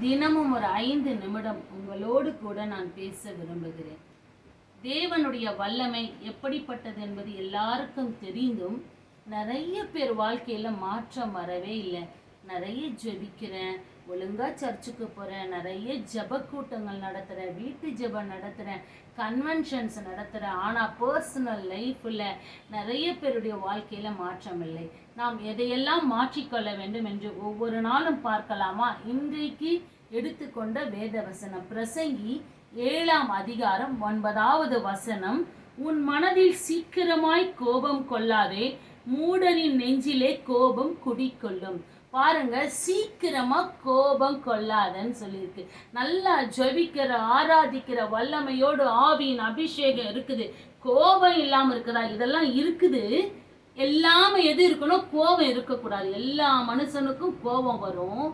தினமும் ஒரு 5 நிமிடம் உங்களோடு கூட நான் பேச விரும்புகிறேன். தேவனுடைய வல்லமை எப்படிப்பட்டது என்பது எல்லாருக்கும் தெரிந்தும் நிறைய பேர் வாழ்க்கையில மாற்றம் வரவே இல்லை. நிறைய ஜெபிக்கிறேன், ஒழுங்கா சர்ச்சுக்கு போறேன், நிறைய ஜெப கூட்டங்கள் நடத்துறேன், வீட்டு ஜெபம் நடத்துறேன், கன்வென்ஷன்ஸ் நடத்துறேன். ஆனா பர்சனல் லைஃப்ல நிறைய பேருடைய வாழ்க்கையில மாற்றம் இல்லை. நாம் எதையெல்லாம் மாற்றிக்கொள்ள வேண்டும் என்று ஒவ்வொரு நாளும் பார்க்கலாமா? இன்றைக்கு எடுத்துக்கொண்ட வேத வசனம் பிரசங்கி 7ஆம் அதிகாரம் 9வது வசனம். உன் மனதில் சீக்கிரமாய் கோபம் கொள்ளாதே, மூடரின் நெஞ்சிலே கோபம் குடிக்கொள்ளும். பாருங்க, சீக்கிரமா கோபம் கொள்ளாதன்னு சொல்லியிருக்கு. நல்லா ஜெபிக்கிற ஆராதிக்கிற வல்லமையோடு ஆவியின் அபிஷேகம் இருக்குது, கோபம் இல்லாம இருக்குதா? இதெல்லாம் இருக்குது. எல்லாமே எது இருக்கணும்? கோபம் இருக்கக்கூடாது. எல்லா மனுஷனுக்கும் கோபம் வரும்.